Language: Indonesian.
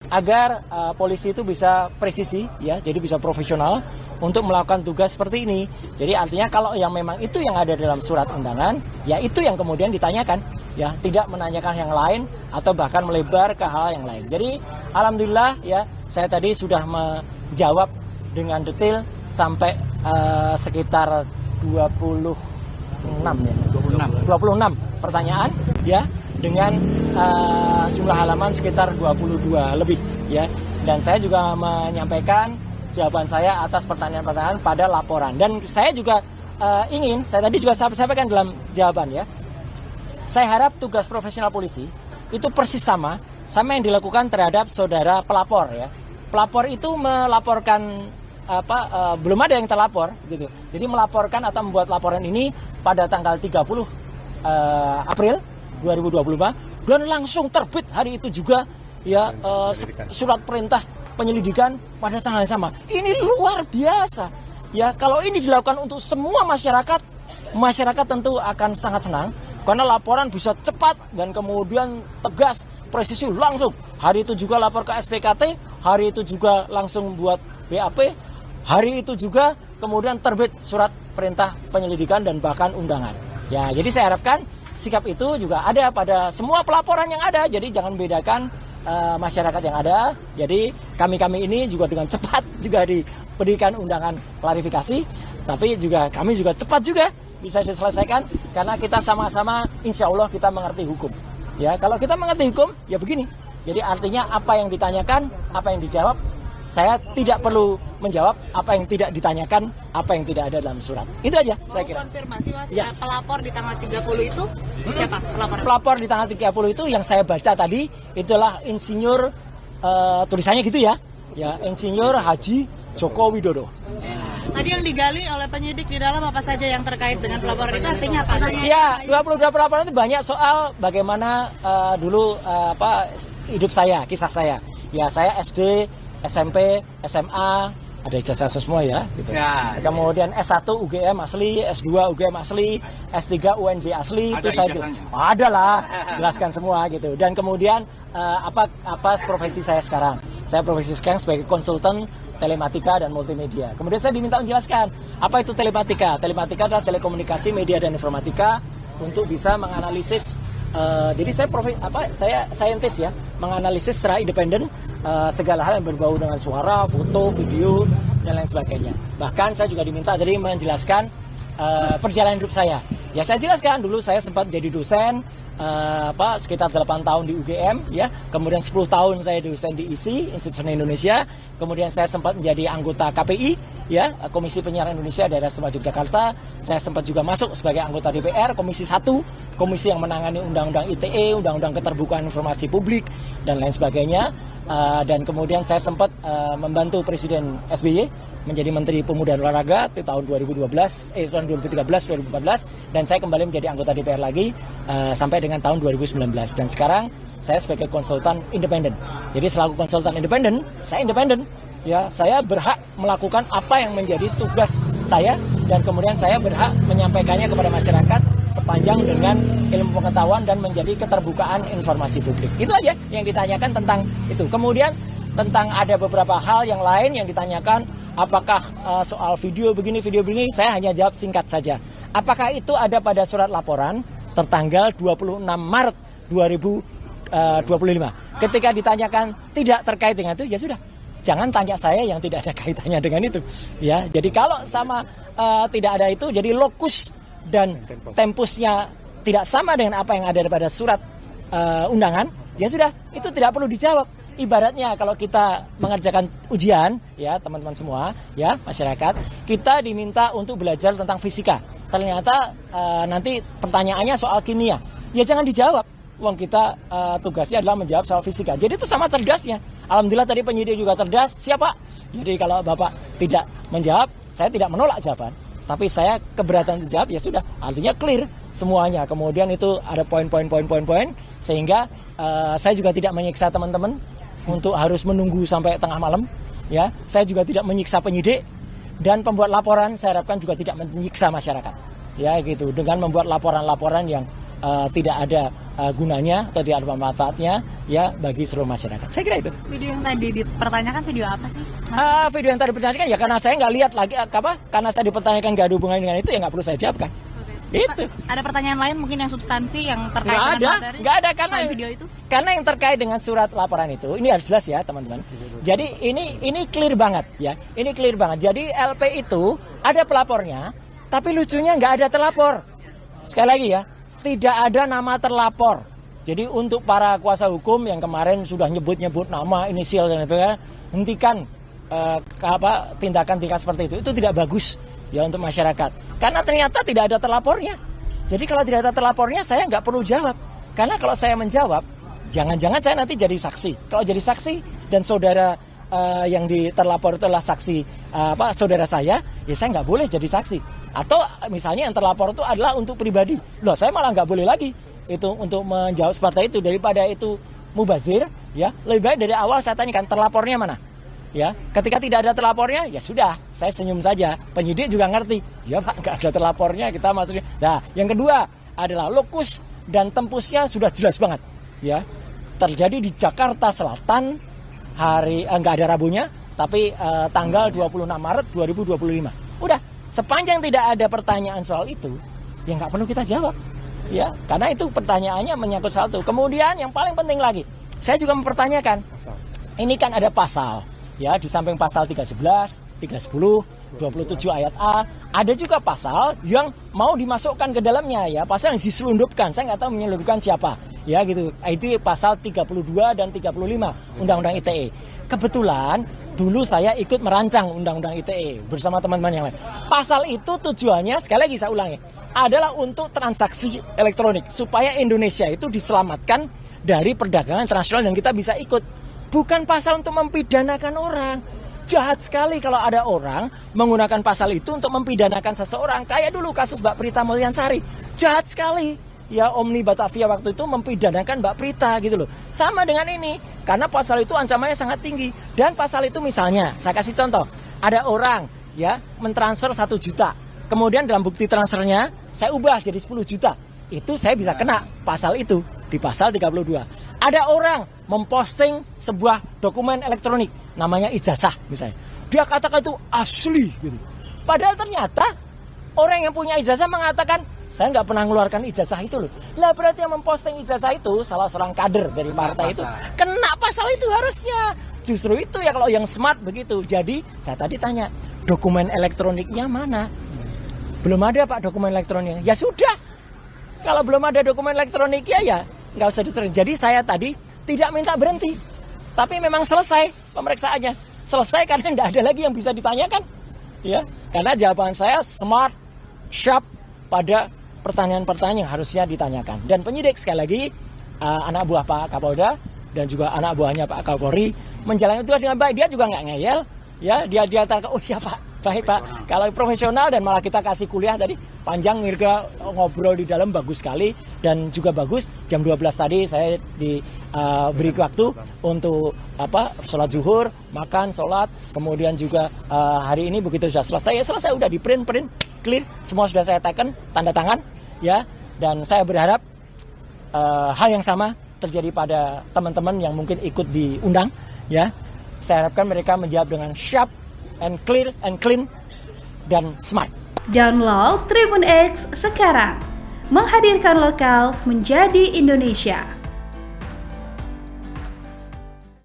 agar polisi itu bisa presisi, ya, jadi bisa profesional untuk melakukan tugas seperti ini. Jadi artinya kalau yang memang itu yang ada dalam surat undangan, ya itu yang kemudian ditanyakan, ya, tidak menanyakan yang lain atau bahkan melebar ke hal yang lain. Jadi alhamdulillah, ya, saya tadi sudah menjawab dengan detail sampai sekitar 26 pertanyaan, ya, dengan jumlah halaman sekitar 22 lebih, ya. Dan saya juga menyampaikan jawaban saya atas pertanyaan-pertanyaan pada laporan. Dan saya juga saya tadi juga sampaikan dalam jawaban, ya. Saya harap tugas profesional polisi itu persis sama yang dilakukan terhadap saudara pelapor, ya. Pelapor itu melaporkan belum ada yang terlapor, gitu. Jadi melaporkan atau membuat laporan ini pada tanggal 30 April 2025 dan langsung terbit hari itu juga, ya, surat perintah penyelidikan pada tanggal yang sama. Ini luar biasa, ya. Kalau ini dilakukan untuk semua masyarakat tentu akan sangat senang karena laporan bisa cepat dan kemudian tegas, presisi langsung. Hari itu juga lapor ke SPKT, hari itu juga langsung buat BAP, hari itu juga kemudian terbit surat perintah penyelidikan dan bahkan undangan. Ya, jadi saya harapkan sikap itu juga ada pada semua pelaporan yang ada. Jadi jangan bedakan masyarakat yang ada. Jadi kami ini juga dengan cepat juga diberikan undangan klarifikasi, tapi kami juga cepat juga bisa diselesaikan karena kita sama-sama insya Allah kita mengerti hukum. Ya, kalau kita mengerti hukum, ya begini. Jadi artinya apa yang ditanyakan, apa yang dijawab, saya tidak perlu menjawab apa yang tidak ditanyakan, apa yang tidak ada dalam surat. Itu aja saya kira. Konfirmasi, Mas, ya. Pelapor di tanggal 30 itu siapa? Pelapor di tanggal 30 itu yang saya baca tadi itulah insinyur, tulisannya gitu, ya. Ya, Insinyur Haji Joko Widodo. Tadi yang digali oleh penyidik di dalam apa saja yang terkait dengan pelaporan itu artinya apa? Ya, 22 pelaporan itu banyak soal bagaimana dulu hidup saya, kisah saya. Ya, saya SD, SMP, SMA, ada ijazah semua, ya, gitu. Ya, kemudian S1 UGM asli, S2 UGM asli, S3 UNJ asli, itu saja. Ada lah, jelaskan semua gitu. Dan kemudian apa profesi saya sekarang? Saya profesi sekarang sebagai konsultan telematika dan multimedia. Kemudian saya diminta menjelaskan apa itu telematika. Telematika adalah telekomunikasi, media dan informatika untuk bisa menganalisis. Jadi saya saintis, ya, menganalisis secara independen segala hal yang berbau dengan suara, foto, video dan lain sebagainya. Bahkan saya juga diminta jadi menjelaskan perjalanan hidup saya. Ya, saya jelaskan dulu saya sempat jadi dosen sekitar 8 tahun di UGM, ya. Kemudian 10 tahun saya dosen di ISI, Institut Seni Indonesia. Kemudian saya sempat menjadi anggota KPI, ya, Komisi Penyiaran Indonesia Daerah Istimewa Yogyakarta. Saya sempat juga masuk sebagai anggota DPR Komisi 1, komisi yang menangani Undang-Undang ITE, Undang-Undang Keterbukaan Informasi Publik dan lain sebagainya. Dan kemudian saya sempat membantu Presiden SBY menjadi Menteri Pemuda dan Olahraga di tahun 2013-2014 dan saya kembali menjadi anggota DPR lagi sampai dengan tahun 2019 dan sekarang saya sebagai konsultan independen. Jadi selaku konsultan independen, saya independen, ya, saya berhak melakukan apa yang menjadi tugas saya dan kemudian saya berhak menyampaikannya kepada masyarakat sepanjang dengan ilmu pengetahuan dan menjadi keterbukaan informasi publik. Itu aja yang ditanyakan tentang itu. Kemudian tentang ada beberapa hal yang lain yang ditanyakan, apakah soal video begini, saya hanya jawab singkat saja. Apakah itu ada pada surat laporan tertanggal 26 Maret 2025. Ketika ditanyakan tidak terkait dengan itu, ya sudah. Jangan tanya saya yang tidak ada kaitannya dengan itu. Ya, jadi kalau sama tidak ada itu, jadi lokus dan tempusnya tidak sama dengan apa yang ada pada surat undangan, ya sudah, itu tidak perlu dijawab. Ibaratnya kalau kita mengerjakan ujian, ya teman-teman semua, ya masyarakat, kita diminta untuk belajar tentang fisika. Ternyata nanti pertanyaannya soal kimia, ya jangan dijawab. Wong kita tugasnya adalah menjawab soal fisika. Jadi itu sama cerdasnya. Alhamdulillah tadi penyidik juga cerdas. Siapa? Jadi kalau Bapak tidak menjawab, saya tidak menolak jawaban. Tapi saya keberatan untuk jawab, ya sudah. Artinya clear semuanya. Kemudian itu ada poin sehingga saya juga tidak menyiksa teman-teman untuk harus menunggu sampai tengah malam, ya. Saya juga tidak menyiksa penyidik dan pembuat laporan saya harapkan juga tidak menyiksa masyarakat, ya gitu, dengan membuat laporan-laporan yang tidak ada gunanya atau tidak ada manfaatnya ya bagi seluruh masyarakat. Saya kira itu. Video yang tadi dipertanyakan video apa sih? Video yang tadi dipertanyakan ya karena saya nggak lihat lagi karena saya dipertanyakan nggak ada hubungannya dengan itu ya nggak perlu saya jawabkan. Itu. Ada pertanyaan lain mungkin yang substansi yang terkait Nggak dengan ada, materi? nggak ada karena video itu. Karena yang terkait dengan surat laporan itu, ini harus jelas ya teman-teman. Jadi ini clear banget ya, ini clear banget. Jadi LP itu ada pelapornya, tapi lucunya nggak ada terlapor. Sekali lagi ya, tidak ada nama terlapor. Jadi untuk para kuasa hukum yang kemarin sudah nyebut-nyebut nama, inisial dan sebagainya, hentikan tindakan-tindakan seperti itu tidak bagus ya untuk masyarakat. Karena ternyata tidak ada terlapornya. Jadi kalau tidak ada terlapornya saya nggak perlu jawab. Karena kalau saya menjawab, jangan-jangan saya nanti jadi saksi. Kalau jadi saksi dan saudara yang terlapor itu adalah saksi saudara saya, ya saya nggak boleh jadi saksi. Atau misalnya yang terlapor itu adalah untuk pribadi. Loh, saya malah nggak boleh lagi itu untuk menjawab seperti itu. Daripada itu mubazir, ya lebih baik dari awal saya tanyakan terlapornya mana. Ya, ketika tidak ada terlapornya, ya sudah, saya senyum saja. Penyidik juga ngerti, ya Pak, nggak ada terlapornya, kita maksudnya. Nah, yang kedua adalah lokus dan tempusnya sudah jelas banget. Ya, terjadi di Jakarta Selatan nggak ada Rabunya, tapi tanggal 26 Maret 2025. Udah, sepanjang tidak ada pertanyaan soal itu, ya nggak perlu kita jawab. Ya, karena itu pertanyaannya menyangkut soal itu. Kemudian yang paling penting lagi, saya juga mempertanyakan, ini kan ada pasal, ya di samping pasal 311, 310, 27 ayat A, ada juga pasal yang mau dimasukkan ke dalamnya ya, pasal yang diselundupkan, saya nggak tahu menyelundupkan siapa, ya gitu. Itu pasal 32 dan 35 Undang-Undang ITE. Kebetulan dulu saya ikut merancang Undang-Undang ITE bersama teman-teman yang lain. Pasal itu tujuannya, sekali lagi saya ulangi, adalah untuk transaksi elektronik supaya Indonesia itu diselamatkan dari perdagangan internasional dan kita bisa ikut. Bukan pasal untuk mempidanakan orang. Jahat sekali kalau ada orang menggunakan pasal itu untuk mempidanakan seseorang. Kayak dulu kasus Mbak Prita Mulyansari. Jahat sekali. Ya Omni Batavia waktu itu mempidanakan Mbak Prita gitu loh. Sama dengan ini. Karena pasal itu ancamannya sangat tinggi. Dan pasal itu misalnya, saya kasih contoh. Ada orang ya mentransfer 1 juta. Kemudian dalam bukti transfernya saya ubah jadi 10 juta. Itu saya bisa kena pasal itu di pasal 32. Ada orang memposting sebuah dokumen elektronik namanya ijazah misalnya. Dia katakan itu asli gitu. Padahal ternyata orang yang punya ijazah mengatakan saya nggak pernah mengeluarkan ijazah itu loh. Lah berarti yang memposting ijazah itu salah seorang kader dari partai itu. Kena pasal itu harusnya. Justru itu ya kalau yang smart begitu. Jadi saya tadi tanya dokumen elektroniknya mana? Belum ada Pak dokumen elektroniknya. Ya sudah. Kalau belum ada dokumen elektroniknya ya nggak usah diterima. Jadi saya tadi tidak minta berhenti. Tapi memang selesai pemeriksaannya. Selesai karena nggak ada lagi yang bisa ditanyakan. Ya, karena jawaban saya smart, sharp pada pertanyaan-pertanyaan yang harusnya ditanyakan. Dan penyidik sekali lagi, anak buah Pak Kapolda dan juga anak buahnya Pak Kapolri menjalani itu dengan baik. Dia juga nggak ngeyel. Ya, dia tanya, oh iya Pak, baik Pak. Kalau profesional dan malah kita kasih kuliah tadi panjang, Mirga ngobrol di dalam bagus sekali dan juga bagus. Jam 12 tadi saya diberi waktu untuk sholat zuhur, makan, sholat. Kemudian juga hari ini begitu sudah selesai, ya selesai udah di print clear, semua sudah saya teken, tanda tangan, ya. Dan saya berharap hal yang sama terjadi pada teman-teman yang mungkin ikut diundang, ya. Saya harapkan mereka menjawab dengan sharp and clear and clean dan smart. Download Tribun X sekarang. Menghadirkan lokal menjadi Indonesia.